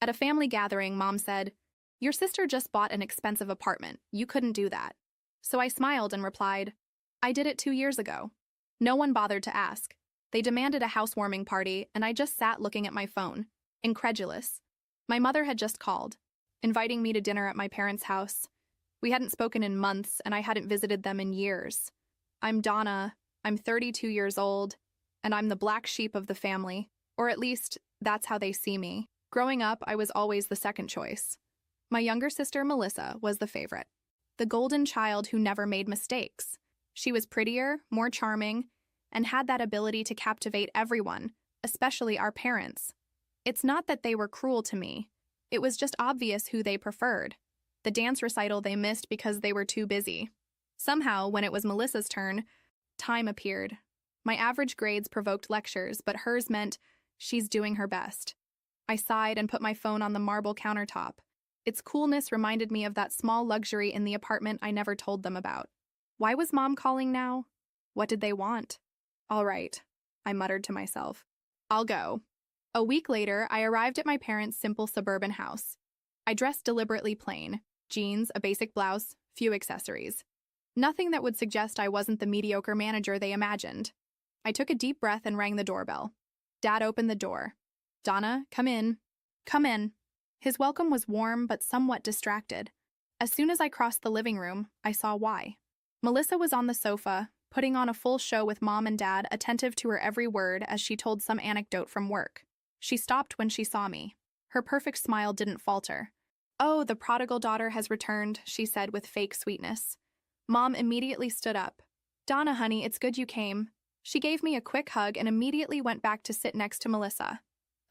At a family gathering, Mom said, "Your sister just bought an expensive apartment. You couldn't do that." So I smiled and replied, "I did it 2 years ago." No one bothered to ask. They demanded a housewarming party, and I just sat looking at my phone, incredulous. My mother had just called, inviting me to dinner at my parents' house. We hadn't spoken in months, and I hadn't visited them in years. I'm Donna, I'm 32 years old, and I'm the black sheep of the family, or at least, that's how they see me. Growing up, I was always the second choice. My younger sister, Melissa, was the favorite. The golden child who never made mistakes. She was prettier, more charming, and had that ability to captivate everyone, especially our parents. It's not that they were cruel to me. It was just obvious who they preferred. The dance recital they missed because they were too busy. Somehow, when it was Melissa's turn, time appeared. My average grades provoked lectures, but hers meant she's doing her best. I sighed and put my phone on the marble countertop. Its coolness reminded me of that small luxury in the apartment I never told them about. Why was Mom calling now? What did they want? All right, I muttered to myself. I'll go. A week later, I arrived at my parents' simple suburban house. I dressed deliberately plain, jeans, a basic blouse, few accessories. Nothing that would suggest I wasn't the mediocre manager they imagined. I took a deep breath and rang the doorbell. Dad opened the door. "Donna, come in." "Come in." His welcome was warm but somewhat distracted. As soon as I crossed the living room, I saw why. Melissa was on the sofa, putting on a full show with Mom and Dad, attentive to her every word as she told some anecdote from work. She stopped when she saw me. Her perfect smile didn't falter. "Oh, the prodigal daughter has returned," she said with fake sweetness. Mom immediately stood up. "Donna, honey, it's good you came." She gave me a quick hug and immediately went back to sit next to Melissa.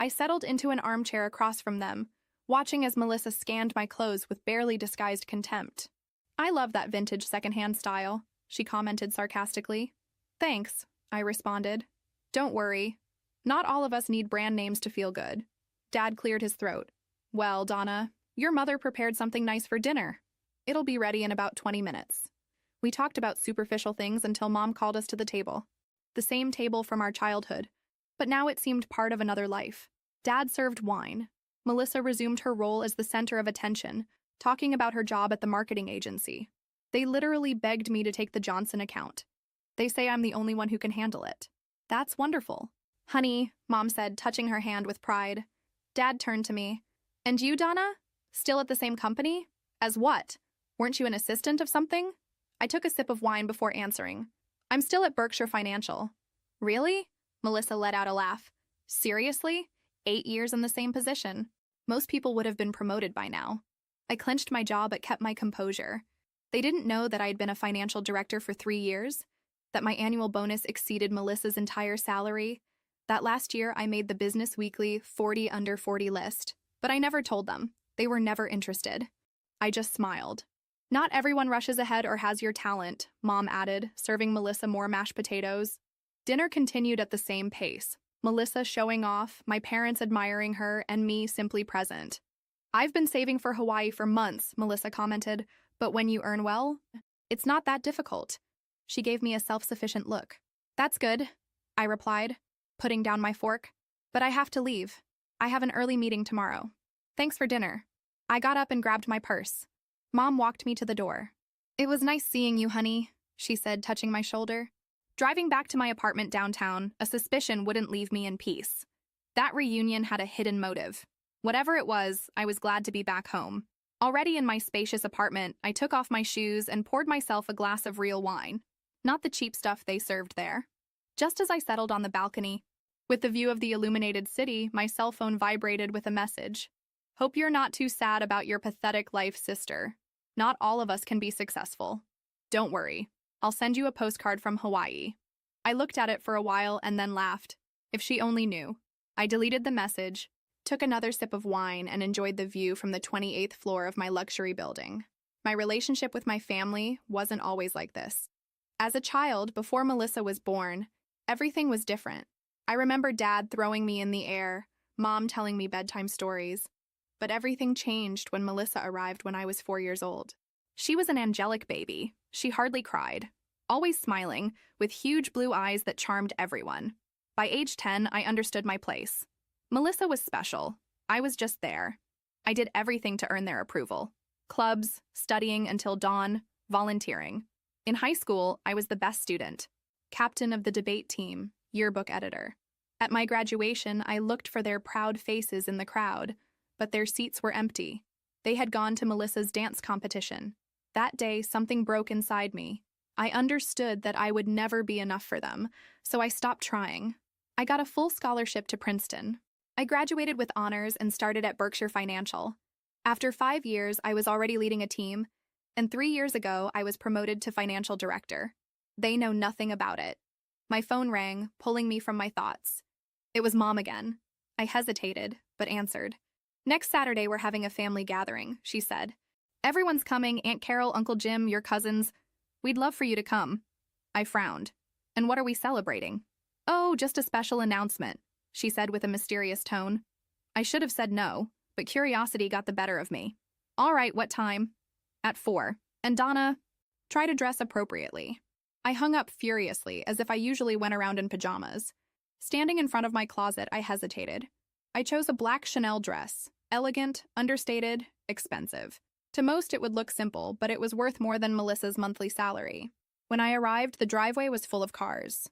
I settled into an armchair across from them, watching as Melissa scanned my clothes with barely disguised contempt. "I love that vintage secondhand style," she commented sarcastically. "Thanks," I responded. "Don't worry. Not all of us need brand names to feel good." Dad cleared his throat. "Well, Donna, your mother prepared something nice for dinner. It'll be ready in about 20 minutes. We talked about superficial things until Mom called us to the table. The same table from our childhood, but now it seemed part of another life. Dad served wine. Melissa resumed her role as the center of attention, talking about her job at the marketing agency. They literally begged me to take the Johnson account. They say I'm the only one who can handle it. That's wonderful. "Honey," Mom said, touching her hand with pride. Dad turned to me. "And you, Donna? Still at the same company? As what? Weren't you an assistant of something?" I took a sip of wine before answering. "I'm still at Berkshire Financial." "Really?" Melissa let out a laugh. "Seriously? 8 years in the same position. Most people would have been promoted by now." I clenched my jaw but kept my composure. They didn't know that I'd been a financial director for 3 years, that my annual bonus exceeded Melissa's entire salary, that last year I made the Business Weekly 40 under 40 list. But I never told them. They were never interested. I just smiled. "Not everyone rushes ahead or has your talent," Mom added, serving Melissa more mashed potatoes. Dinner continued at the same pace. Melissa showing off, my parents admiring her, and me simply present. "I've been saving for Hawaii for months," Melissa commented, "but when you earn well, it's not that difficult." She gave me a self-sufficient look. "That's good," I replied, putting down my fork. "But I have to leave. I have an early meeting tomorrow. Thanks for dinner." I got up and grabbed my purse. Mom walked me to the door. "It was nice seeing you, honey," she said, touching my shoulder. Driving back to my apartment downtown, a suspicion wouldn't leave me in peace. That reunion had a hidden motive. Whatever it was, I was glad to be back home. Already in my spacious apartment, I took off my shoes and poured myself a glass of real wine. Not the cheap stuff they served there. Just as I settled on the balcony, with the view of the illuminated city, my cell phone vibrated with a message. "Hope you're not too sad about your pathetic life, sister. Not all of us can be successful. Don't worry. I'll send you a postcard from Hawaii." I looked at it for a while and then laughed. If she only knew. I deleted the message, took another sip of wine, and enjoyed the view from the 28th floor of my luxury building. My relationship with my family wasn't always like this. As a child, before Melissa was born, everything was different. I remember Dad throwing me in the air, Mom telling me bedtime stories. But everything changed when Melissa arrived when I was 4 years old. She was an angelic baby. She hardly cried, always smiling, with huge blue eyes that charmed everyone. By age 10, I understood my place. Melissa was special. I was just there. I did everything to earn their approval. Clubs, studying until dawn, volunteering. In high school, I was the best student. Captain of the debate team, yearbook editor. At my graduation, I looked for their proud faces in the crowd, but their seats were empty. They had gone to Melissa's dance competition. That day, something broke inside me. I understood that I would never be enough for them, so I stopped trying. I got a full scholarship to Princeton. I graduated with honors and started at Berkshire Financial. After 5 years, I was already leading a team, and 3 years ago, I was promoted to financial director. They know nothing about it. My phone rang, pulling me from my thoughts. It was Mom again. I hesitated, but answered. "Next Saturday, we're having a family gathering," she said. "Everyone's coming, Aunt Carol, Uncle Jim, your cousins. We'd love for you to come." I frowned. "And what are we celebrating?" "Oh, just a special announcement," she said with a mysterious tone. I should have said no, but curiosity got the better of me. "All right, what time?" "At 4. And Donna, try to dress appropriately." I hung up furiously, as if I usually went around in pajamas. Standing in front of my closet, I hesitated. I chose a black Chanel dress. Elegant, understated, expensive. To most, it would look simple, but it was worth more than Melissa's monthly salary. When I arrived, the driveway was full of cars.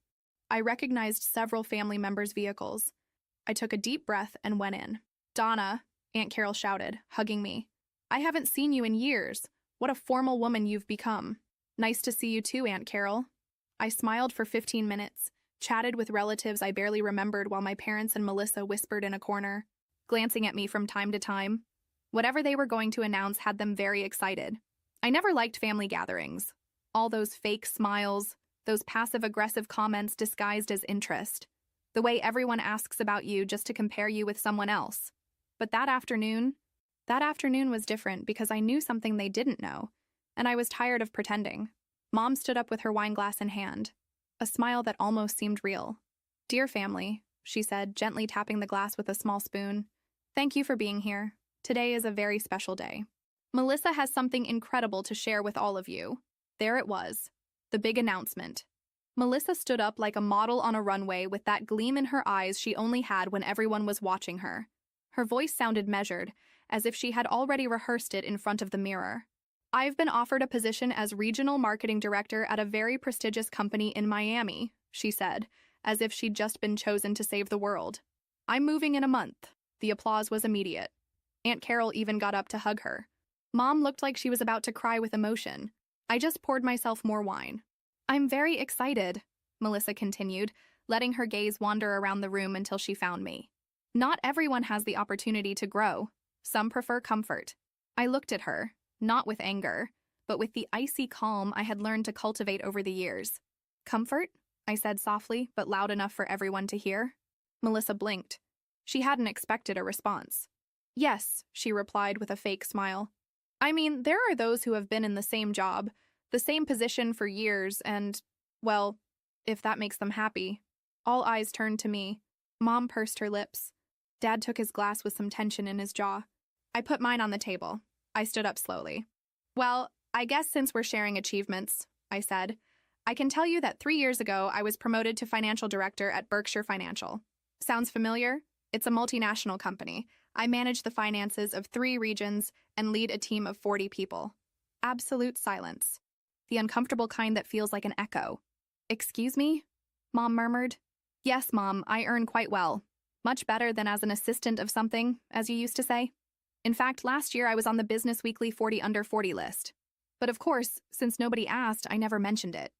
I recognized several family members' vehicles. I took a deep breath and went in. "Donna," Aunt Carol shouted, hugging me. "I haven't seen you in years. What a formal woman you've become." "Nice to see you too, Aunt Carol." I smiled for 15 minutes, chatted with relatives I barely remembered while my parents and Melissa whispered in a corner, glancing at me from time to time. Whatever they were going to announce had them very excited. I never liked family gatherings. All those fake smiles, those passive-aggressive comments disguised as interest. The way everyone asks about you just to compare you with someone else. But that afternoon was different because I knew something they didn't know, and I was tired of pretending. Mom stood up with her wine glass in hand, a smile that almost seemed real. "Dear family," she said, gently tapping the glass with a small spoon, "thank you for being here. Today is a very special day. Melissa has something incredible to share with all of you." There it was, the big announcement. Melissa stood up like a model on a runway with that gleam in her eyes she only had when everyone was watching her. Her voice sounded measured, as if she had already rehearsed it in front of the mirror. "I've been offered a position as regional marketing director at a very prestigious company in Miami," she said, as if she'd just been chosen to save the world. "I'm moving in a month." The applause was immediate. Aunt Carol even got up to hug her. Mom looked like she was about to cry with emotion. I just poured myself more wine. "I'm very excited," Melissa continued, letting her gaze wander around the room until she found me. "Not everyone has the opportunity to grow. Some prefer comfort." I looked at her, not with anger, but with the icy calm I had learned to cultivate over the years. "Comfort?" I said softly, but loud enough for everyone to hear. Melissa blinked. She hadn't expected a response. "Yes," she replied with a fake smile. "I mean, there are those who have been in the same job, the same position for years, and, well, if that makes them happy." All eyes turned to me. Mom pursed her lips. Dad took his glass with some tension in his jaw. I put mine on the table. I stood up slowly. "Well, I guess since we're sharing achievements," I said, "I can tell you that 3 years ago I was promoted to financial director at Berkshire Financial. Sounds familiar? It's a multinational company. I manage the finances of 3 regions and lead a team of 40 people." Absolute silence. The uncomfortable kind that feels like an echo. "Excuse me?" Mom murmured. "Yes, Mom, I earn quite well. Much better than as an assistant of something, as you used to say. In fact, last year I was on the Business Weekly 40 Under 40 list. But of course, since nobody asked, I never mentioned it."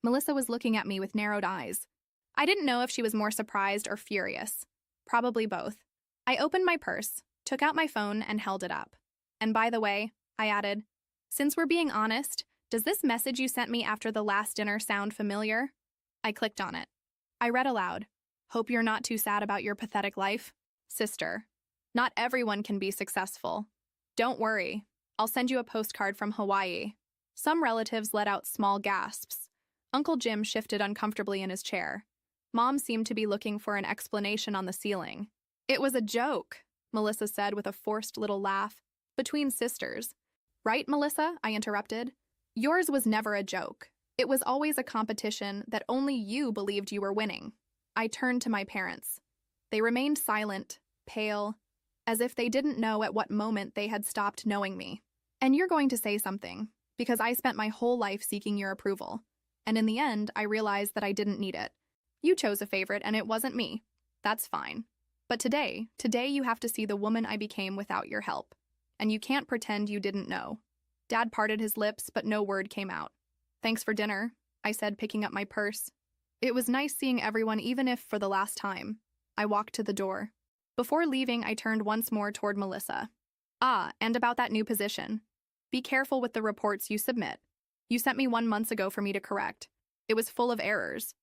Melissa was looking at me with narrowed eyes. I didn't know if she was more surprised or furious. Probably both. I opened my purse, took out my phone, and held it up. "And by the way," I added, "since we're being honest, does this message you sent me after the last dinner sound familiar?" I clicked on it. I read aloud, "Hope you're not too sad about your pathetic life. Sister, not everyone can be successful. Don't worry, I'll send you a postcard from Hawaii." Some relatives let out small gasps. Uncle Jim shifted uncomfortably in his chair. Mom seemed to be looking for an explanation on the ceiling. "It was a joke," Melissa said with a forced little laugh. "Between sisters." "Right, Melissa?" I interrupted. "Yours was never a joke. It was always a competition that only you believed you were winning." I turned to my parents. They remained silent, pale, as if they didn't know at what moment they had stopped knowing me. And you're going to say something, because I spent my whole life seeking your approval. And in the end, I realized that I didn't need it. You chose a favorite and it wasn't me. That's fine. But today you have to see the woman I became without your help. And you can't pretend you didn't know. Dad parted his lips, but no word came out. Thanks for dinner, I said, picking up my purse. It was nice seeing everyone, even if for the last time. I walked to the door. Before leaving, I turned once more toward Melissa. And about that new position. Be careful with the reports you submit. You sent me 1 month ago for me to correct. It was full of errors.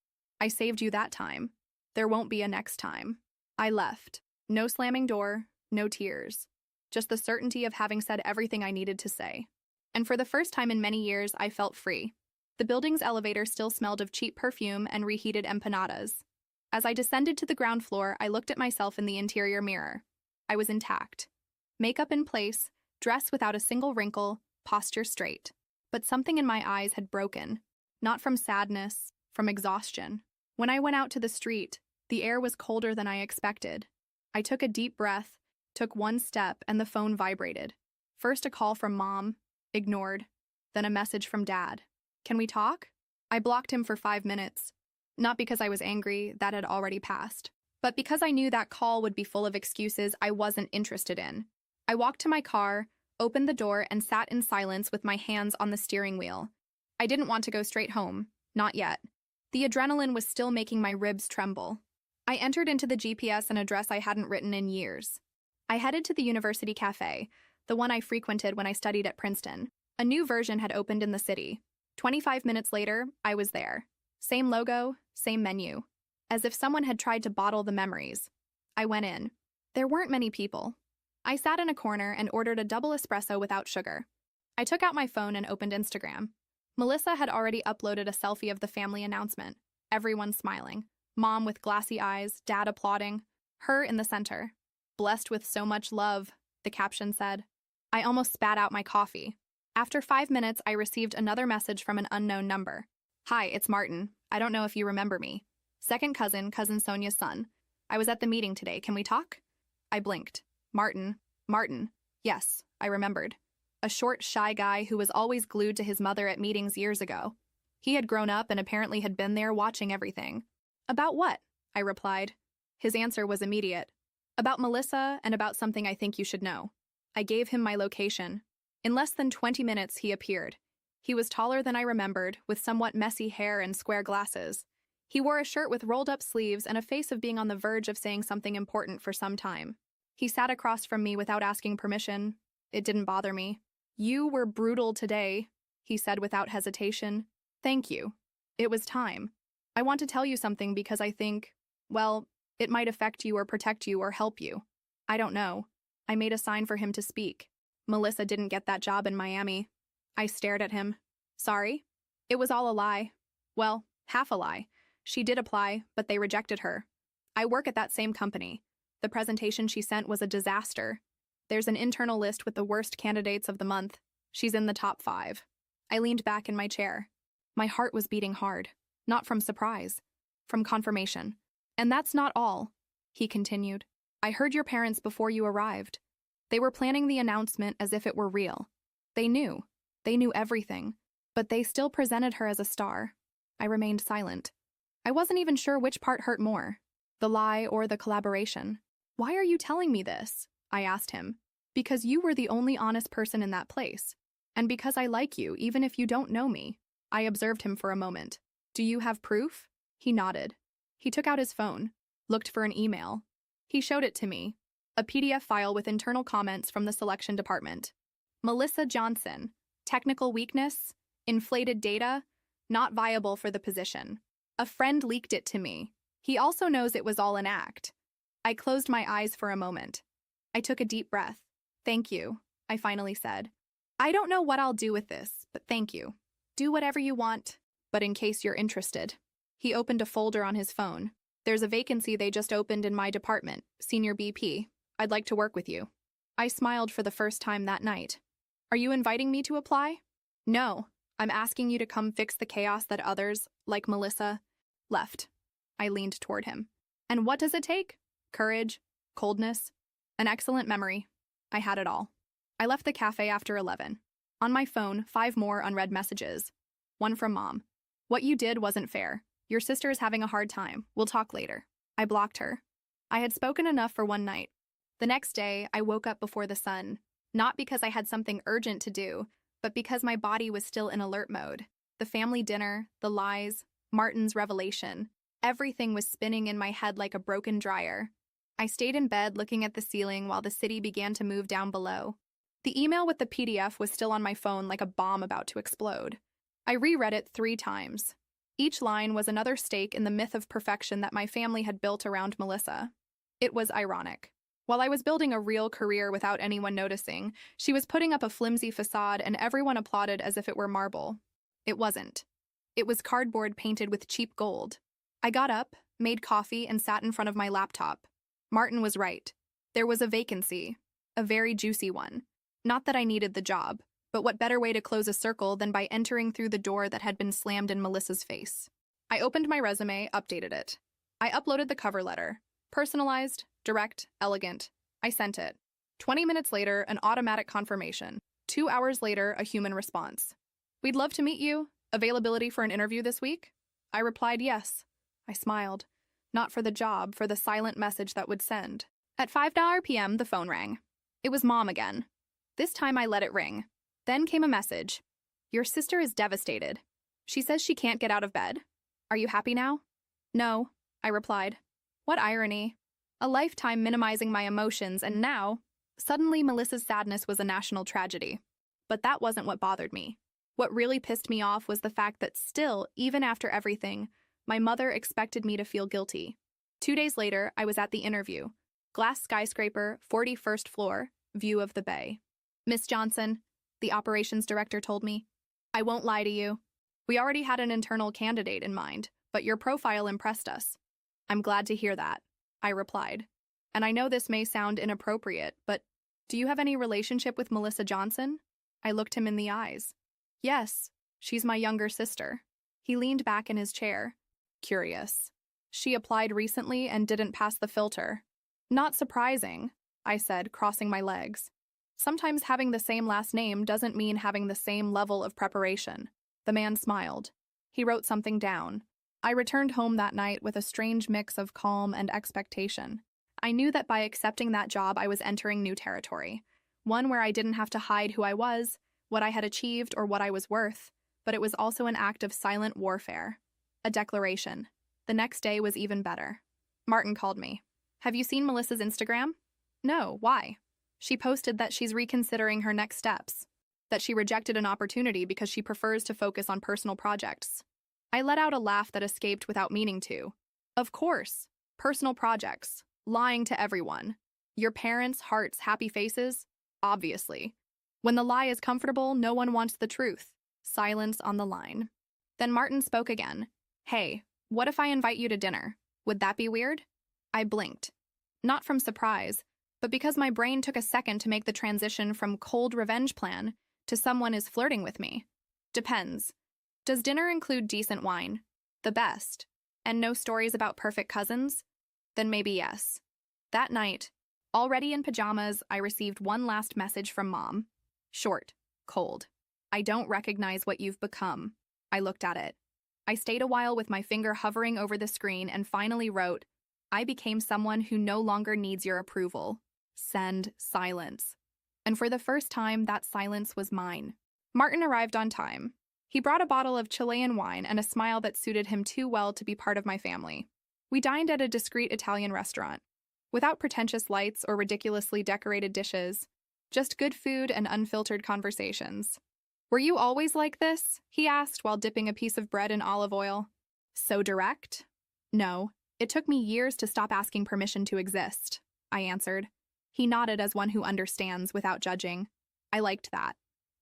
I saved you that time. There won't be a next time. I left. No slamming door, no tears. Just the certainty of having said everything I needed to say. And for the first time in many years, I felt free. The building's elevator still smelled of cheap perfume and reheated empanadas. As I descended to the ground floor, I looked at myself in the interior mirror. I was intact. Makeup in place, dress without a single wrinkle, posture straight. But something in my eyes had broken. Not from sadness, from exhaustion. When I went out to the street, the air was colder than I expected. I took a deep breath, took one step, and the phone vibrated. First a call from Mom, ignored, then a message from Dad. Can we talk? I blocked him for 5 minutes. Not because I was angry, that had already passed, but because I knew that call would be full of excuses I wasn't interested in. I walked to my car, opened the door, and sat in silence with my hands on the steering wheel. I didn't want to go straight home, not yet. The adrenaline was still making my ribs tremble. I entered into the GPS an address I hadn't written in years. I headed to the University Cafe, the one I frequented when I studied at Princeton. A new version had opened in the city. 25 minutes later, I was there. Same logo, same menu. As if someone had tried to bottle the memories. I went in. There weren't many people. I sat in a corner and ordered a double espresso without sugar. I took out my phone and opened Instagram. Melissa had already uploaded a selfie of the family announcement. Everyone smiling. Mom with glassy eyes, Dad applauding. Her in the center. Blessed with so much love, the caption said. I almost spat out my coffee. After 5 minutes, I received another message from an unknown number. Hi, it's Martin. I don't know if you remember me. Second cousin, Cousin Sonia's son. I was at the meeting today. Can we talk? I blinked. Martin. Yes, I remembered. A short, shy guy who was always glued to his mother at meetings years ago. He had grown up and apparently had been there watching everything. About what? I replied. His answer was immediate. About Melissa and about something I think you should know. I gave him my location. In less than 20 minutes, he appeared. He was taller than I remembered, with somewhat messy hair and square glasses. He wore a shirt with rolled-up sleeves and a face of being on the verge of saying something important for some time. He sat across from me without asking permission. It didn't bother me. You were brutal today, he said without hesitation. Thank you. It was time. I want to tell you something because I think, well, it might affect you or protect you or help you. I don't know. I made a sign for him to speak. Melissa didn't get that job in Miami. I stared at him. Sorry? It was all a lie. Well, half a lie. She did apply, but they rejected her. I work at that same company. The presentation she sent was a disaster. There's an internal list with the worst candidates of the month. She's in the top 5. I leaned back in my chair. My heart was beating hard. Not from surprise. From confirmation. And that's not all, he continued. I heard your parents before you arrived. They were planning the announcement as if it were real. They knew. They knew everything. But they still presented her as a star. I remained silent. I wasn't even sure which part hurt more, the lie or the collaboration. Why are you telling me this? I asked him. Because you were the only honest person in that place. And because I like you, even if you don't know me. I observed him for a moment. Do you have proof? He nodded. He took out his phone, looked for an email. He showed it to me. A PDF file with internal comments from the selection department. Melissa Johnson. Technical weakness, inflated data, not viable for the position. A friend leaked it to me. He also knows it was all an act. I closed my eyes for a moment. I took a deep breath. Thank you, I finally said. I don't know what I'll do with this, but thank you. Do whatever you want, but in case you're interested. He opened a folder on his phone. There's a vacancy they just opened in my department, Senior BP. I'd like to work with you. I smiled for the first time that night. Are you inviting me to apply? No, I'm asking you to come fix the chaos that others, like Melissa, left. I leaned toward him. And what does it take? Courage? Coldness? An excellent memory. I had it all. I left the cafe after 11. On my phone, 5 more unread messages. One from Mom. What you did wasn't fair. Your sister is having a hard time. We'll talk later. I blocked her. I had spoken enough for one night. The next day, I woke up before the sun, not because I had something urgent to do, but because my body was still in alert mode. The family dinner, the lies, Martin's revelation, everything was spinning in my head like a broken dryer. I stayed in bed looking at the ceiling while the city began to move down below. The email with the PDF was still on my phone like a bomb about to explode. I reread it 3 times. Each line was another stake in the myth of perfection that my family had built around Melissa. It was ironic. While I was building a real career without anyone noticing, she was putting up a flimsy facade and everyone applauded as if it were marble. It wasn't. It was cardboard painted with cheap gold. I got up, made coffee, and sat in front of my laptop. Martin was right. There was a vacancy. A very juicy one. Not that I needed the job, but what better way to close a circle than by entering through the door that had been slammed in Melissa's face? I opened my resume, updated it. I uploaded the cover letter. Personalized, direct, elegant. I sent it. 20 minutes later, an automatic confirmation. 2 hours later, a human response. We'd love to meet you. Availability for an interview this week? I replied yes. I smiled. Not for the job, for the silent message that would send. At 5 p.m., the phone rang. It was Mom again. This time I let it ring. Then came a message. Your sister is devastated. She says she can't get out of bed. Are you happy now? No, I replied. What irony. A lifetime minimizing my emotions, and now, suddenly Melissa's sadness was a national tragedy. But that wasn't what bothered me. What really pissed me off was the fact that still, even after everything, my mother expected me to feel guilty. 2 days later, I was at the interview. Glass skyscraper, 41st floor, view of the bay. Miss Johnson, the operations director told me, I won't lie to you. We already had an internal candidate in mind, but your profile impressed us. I'm glad to hear that, I replied. And I know this may sound inappropriate, but do you have any relationship with Melissa Johnson? I looked him in the eyes. Yes, she's my younger sister. He leaned back in his chair. Curious. She applied recently and didn't pass the filter. Not surprising, I said, crossing my legs. Sometimes having the same last name doesn't mean having the same level of preparation. The man smiled. He wrote something down. I returned home that night with a strange mix of calm and expectation. I knew that by accepting that job I was entering new territory, one where I didn't have to hide who I was, what I had achieved, or what I was worth, but it was also an act of silent warfare. A declaration. The next day was even better. Martin called me. Have you seen Melissa's Instagram? No, why? She posted that she's reconsidering her next steps, that she rejected an opportunity because she prefers to focus on personal projects. I let out a laugh that escaped without meaning to. Of course, personal projects, lying to everyone. Your parents' hearts, happy faces? Obviously. When the lie is comfortable, no one wants the truth. Silence on the line. Then Martin spoke again. Hey, what if I invite you to dinner? Would that be weird? I blinked. Not from surprise, but because my brain took a second to make the transition from cold revenge plan to someone is flirting with me. Depends. Does dinner include decent wine? The best. And no stories about perfect cousins? Then maybe yes. That night, already in pajamas, I received one last message from Mom. Short, cold. I don't recognize what you've become. I looked at it. I stayed a while with my finger hovering over the screen and finally wrote, I became someone who no longer needs your approval. Send silence. And for the first time, that silence was mine. Martin arrived on time. He brought a bottle of Chilean wine and a smile that suited him too well to be part of my family. We dined at a discreet Italian restaurant, without pretentious lights or ridiculously decorated dishes, just good food and unfiltered conversations. Were you always like this? He asked while dipping a piece of bread in olive oil. So direct? No, it took me years to stop asking permission to exist, I answered. He nodded as one who understands without judging. I liked that.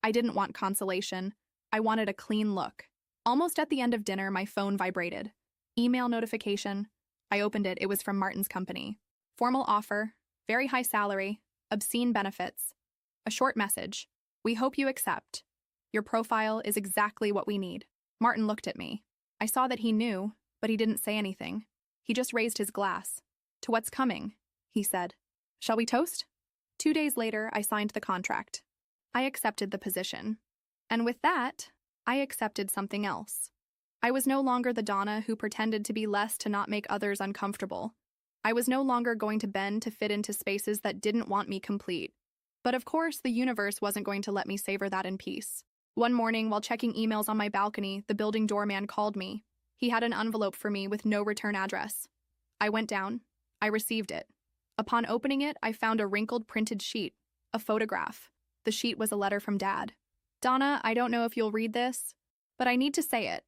I didn't want consolation. I wanted a clean look. Almost at the end of dinner, my phone vibrated. Email notification. I opened it. It was from Martin's company. Formal offer, very high salary, obscene benefits. A short message. We hope you accept. Your profile is exactly what we need. Martin looked at me. I saw that he knew, but he didn't say anything. He just raised his glass. To what's coming, he said. Shall we toast? 2 days later, I signed the contract. I accepted the position. And with that, I accepted something else. I was no longer the Donna who pretended to be less to not make others uncomfortable. I was no longer going to bend to fit into spaces that didn't want me complete. But of course, the universe wasn't going to let me savor that in peace. One morning, while checking emails on my balcony, the building doorman called me. He had an envelope for me with no return address. I went down. I received it. Upon opening it, I found a wrinkled printed sheet, a photograph. The sheet was a letter from Dad. Donna, I don't know if you'll read this, but I need to say it.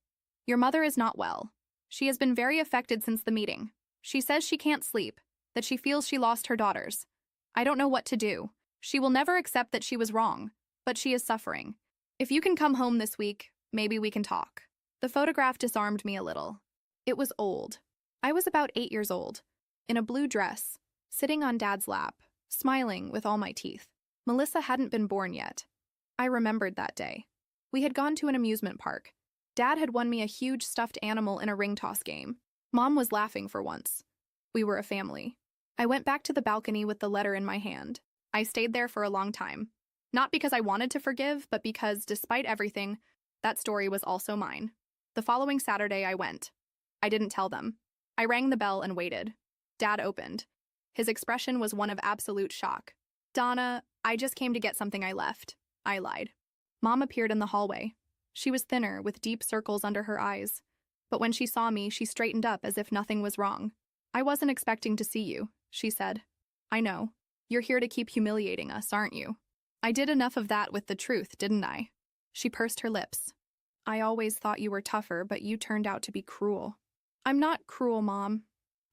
Your mother is not well. She has been very affected since the meeting. She says she can't sleep, that she feels she lost her daughters. I don't know what to do. She will never accept that she was wrong, but she is suffering. If you can come home this week, maybe we can talk. The photograph disarmed me a little. It was old. I was about 8 years old, in a blue dress, sitting on Dad's lap, smiling with all my teeth. Melissa hadn't been born yet. I remembered that day. We had gone to an amusement park. Dad had won me a huge stuffed animal in a ring toss game. Mom was laughing for once. We were a family. I went back to the balcony with the letter in my hand. I stayed there for a long time. Not because I wanted to forgive, but because, despite everything, that story was also mine. The following Saturday, I went. I didn't tell them. I rang the bell and waited. Dad opened. His expression was one of absolute shock. Donna, I just came to get something I left. I lied. Mom appeared in the hallway. She was thinner, with deep circles under her eyes. But when she saw me, she straightened up as if nothing was wrong. I wasn't expecting to see you, she said. I know. You're here to keep humiliating us, aren't you? I did enough of that with the truth, didn't I? She pursed her lips. I always thought you were tougher, but you turned out to be cruel. I'm not cruel, Mom.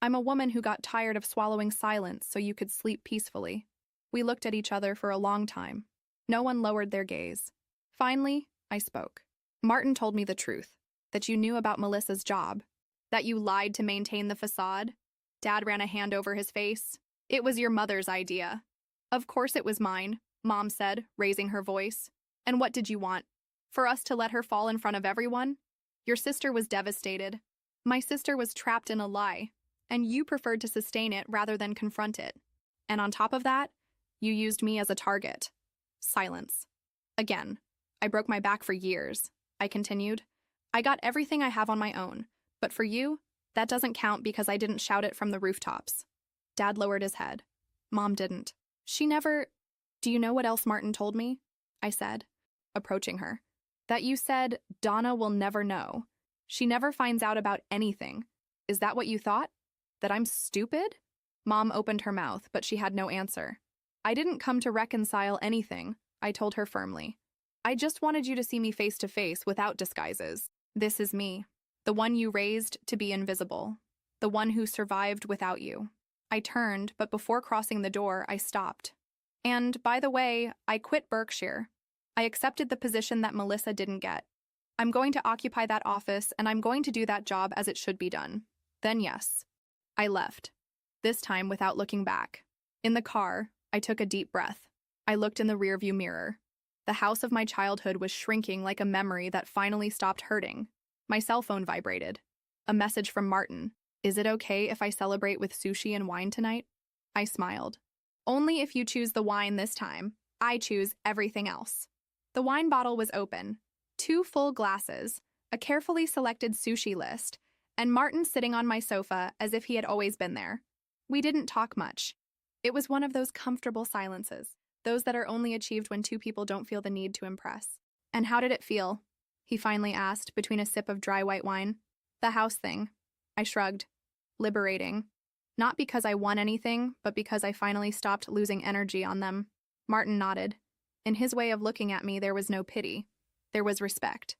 I'm a woman who got tired of swallowing silence so you could sleep peacefully. We looked at each other for a long time. No one lowered their gaze. Finally, I spoke. Martin told me the truth, that you knew about Melissa's job, that you lied to maintain the facade. Dad ran a hand over his face. It was your mother's idea. Of course it was mine, Mom said, raising her voice. And what did you want? For us to let her fall in front of everyone? Your sister was devastated. My sister was trapped in a lie, and you preferred to sustain it rather than confront it. And on top of that, you used me as a target. Silence. Again, I broke my back for years, I continued. I got everything I have on my own, but for you, that doesn't count because I didn't shout it from the rooftops. Dad lowered his head. Mom didn't. She never... Do you know what else Martin told me? I said, approaching her. That you said, Donna will never know. She never finds out about anything. Is that what you thought? That I'm stupid? Mom opened her mouth, but she had no answer. I didn't come to reconcile anything, I told her firmly. I just wanted you to see me face to face without disguises. This is me, the one you raised to be invisible, the one who survived without you. I turned, but before crossing the door, I stopped. And, by the way, I quit Berkshire. I accepted the position that Melissa didn't get. I'm going to occupy that office, and I'm going to do that job as it should be done. Then yes. I left, this time without looking back. In the car, I took a deep breath. I looked in the rearview mirror. The house of my childhood was shrinking like a memory that finally stopped hurting. My cell phone vibrated. A message from Martin. Is it okay if I celebrate with sushi and wine tonight? I smiled. Only if you choose the wine this time. I choose everything else. The wine bottle was open. 2 full glasses, a carefully selected sushi list, and Martin sitting on my sofa as if he had always been there. We didn't talk much. It was one of those comfortable silences, those that are only achieved when 2 people don't feel the need to impress. And how did it feel? He finally asked between a sip of dry white wine. The house thing. I shrugged. Liberating. Not because I won anything, but because I finally stopped losing energy on them. Martin nodded. In his way of looking at me, there was no pity. There was respect.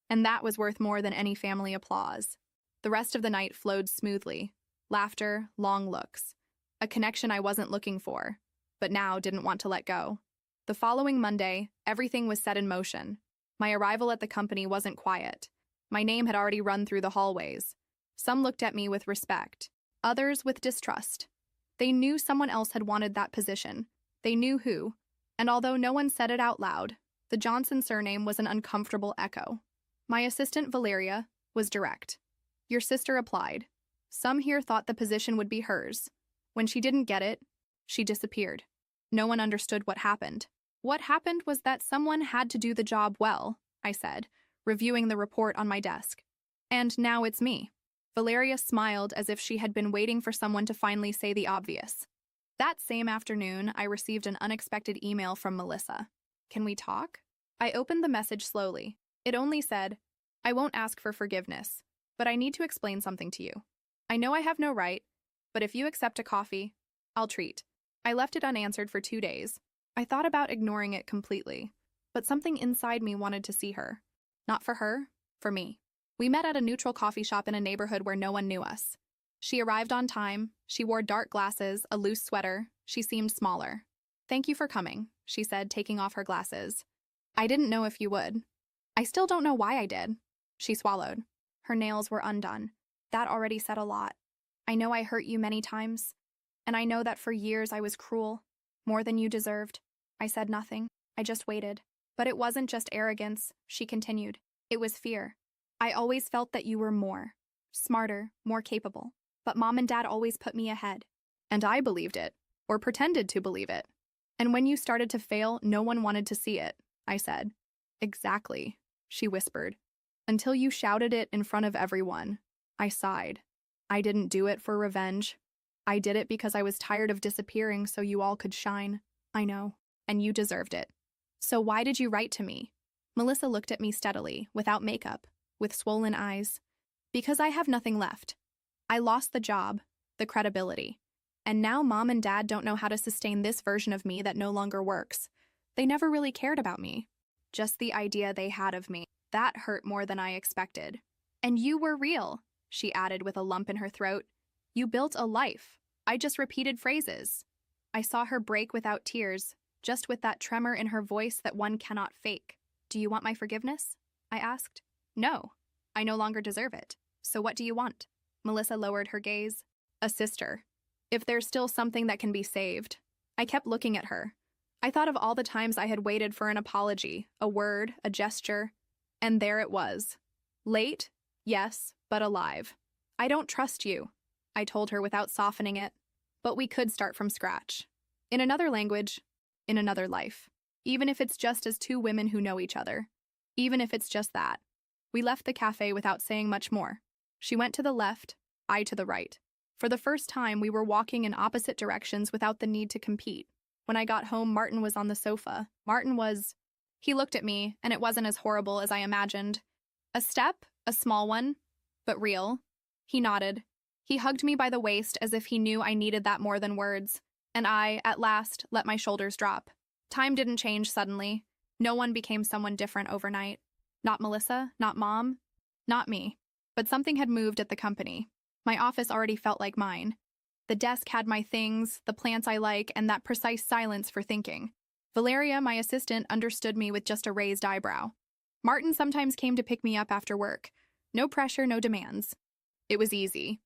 And that was worth more than any family applause. The rest of the night flowed smoothly. Laughter, long looks. A connection I wasn't looking for, but now didn't want to let go. The following Monday, everything was set in motion. My arrival at the company wasn't quiet. My name had already run through the hallways. Some looked at me with respect, others with distrust. They knew someone else had wanted that position. They knew who. And although no one said it out loud, the Johnson surname was an uncomfortable echo. My assistant, Valeria, was direct. Your sister applied. Some here thought the position would be hers. When she didn't get it, She disappeared. No one understood what happened. What happened was that someone had to do the job well, I said, reviewing the report on my desk. And now it's me. Valeria smiled as if she had been waiting for someone to finally say the obvious. That same afternoon, I received an unexpected email from Melissa. Can we talk? I opened the message slowly. It only said, I won't ask for forgiveness, but I need to explain something to you. I know I have no right, but if you accept a coffee, I'll treat. I left it unanswered for 2 days. I thought about ignoring it completely, but something inside me wanted to see her. Not for her, for me. We met at a neutral coffee shop in a neighborhood where no one knew us. She arrived on time. She wore dark glasses, a loose sweater. She seemed smaller. Thank you for coming, she said, taking off her glasses. I didn't know if you would. I still don't know why I did. She swallowed. Her nails were undone. That already said a lot. I know I hurt you many times, and I know that for years I was cruel, more than you deserved. I said nothing. I just waited. But it wasn't just arrogance, she continued. It was fear. I always felt that you were more, smarter, more capable. But Mom and Dad always put me ahead. And I believed it, or pretended to believe it. And when you started to fail, no one wanted to see it, I said. Exactly, she whispered. Until you shouted it in front of everyone. I sighed. I didn't do it for revenge. I did it because I was tired of disappearing so you all could shine. I know. And you deserved it. So why did you write to me? Melissa looked at me steadily, without makeup, with swollen eyes. Because I have nothing left. I lost the job, the credibility. And now Mom and Dad don't know how to sustain this version of me that no longer works. They never really cared about me. Just the idea they had of me. That hurt more than I expected. And you were real, she added with a lump in her throat. You built a life. I just repeated phrases. I saw her break without tears, just with that tremor in her voice that one cannot fake. Do you want my forgiveness? I asked. No, I no longer deserve it. So what do you want? Melissa lowered her gaze. A sister. If there's still something that can be saved. I kept looking at her. I thought of all the times I had waited for an apology, a word, a gesture. And there it was. Late? Yes, but alive. I don't trust you, I told her without softening it. But we could start from scratch. In another language, in another life. Even if it's just as two women who know each other. Even if it's just that. We left the cafe without saying much more. She went to the left, I to the right. For the first time, we were walking in opposite directions without the need to compete. When I got home, Martin was on the sofa. He looked at me, and it wasn't as horrible as I imagined. A step, a small one, but real. He nodded. He hugged me by the waist as if he knew I needed that more than words. And I, at last, let my shoulders drop. Time didn't change suddenly. No one became someone different overnight. Not Melissa, not Mom, not me. But something had moved at the company. My office already felt like mine. The desk had my things, the plants I like, and that precise silence for thinking. Valeria, my assistant, understood me with just a raised eyebrow. Martin sometimes came to pick me up after work. No pressure, no demands. It was easy.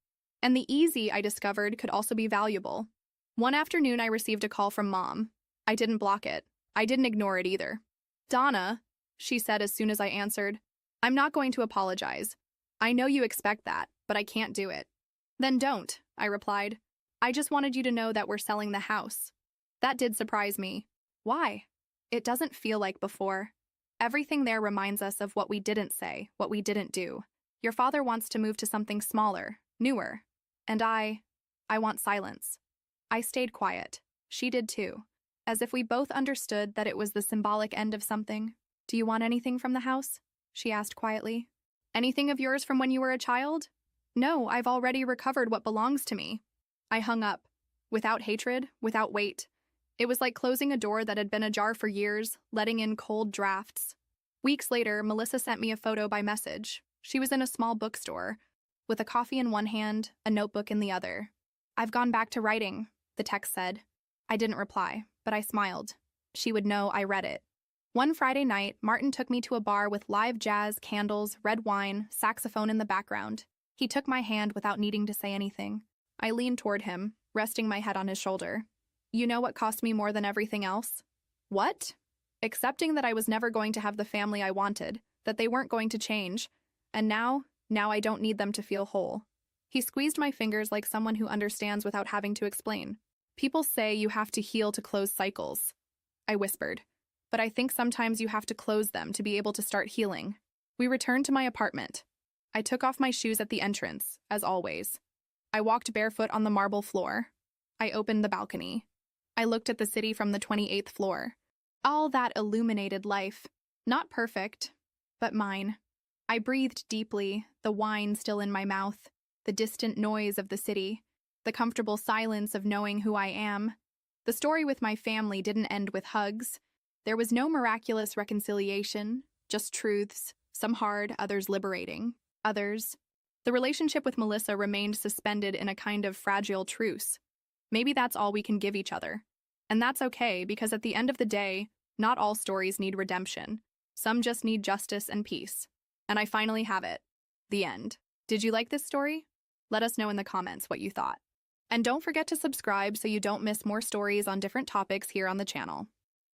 And the easy, I discovered, could also be valuable. One afternoon, I received a call from Mom. I didn't block it. I didn't ignore it either. Donna, she said as soon as I answered, I'm not going to apologize. I know you expect that, but I can't do it. Then don't, I replied. I just wanted you to know that we're selling the house. That did surprise me. Why? It doesn't feel like before. Everything there reminds us of what we didn't say, what we didn't do. Your father wants to move to something smaller, newer. And I want silence. I stayed quiet. She did too. As if we both understood that it was the symbolic end of something. Do you want anything from the house? She asked quietly. Anything of yours from when you were a child? No, I've already recovered what belongs to me. I hung up. Without hatred, without weight. It was like closing a door that had been ajar for years, letting in cold drafts. Weeks later, Melissa sent me a photo by message. She was in a small bookstore, with a coffee in one hand, a notebook in the other. I've gone back to writing, the text said. I didn't reply, but I smiled. She would know I read it. One Friday night, Martin took me to a bar with live jazz, candles, red wine, saxophone in the background. He took my hand without needing to say anything. I leaned toward him, resting my head on his shoulder. You know what cost me more than everything else? What? Accepting that I was never going to have the family I wanted, that they weren't going to change, and now I don't need them to feel whole. He squeezed my fingers like someone who understands without having to explain. People say you have to heal to close cycles, I whispered, but I think sometimes you have to close them to be able to start healing. We returned to my apartment. I took off my shoes at the entrance, as always. I walked barefoot on the marble floor. I opened the balcony. I looked at the city from the 28th floor. All that illuminated life. Not perfect, but mine. I breathed deeply, the wine still in my mouth, the distant noise of the city, the comfortable silence of knowing who I am. The story with my family didn't end with hugs. There was no miraculous reconciliation, just truths, some hard, others liberating. Others. The relationship with Melissa remained suspended in a kind of fragile truce. Maybe that's all we can give each other. And that's okay, because at the end of the day, not all stories need redemption. Some just need justice and peace. And I finally have it. The end. Did you like this story? Let us know in the comments what you thought. And don't forget to subscribe so you don't miss more stories on different topics here on the channel.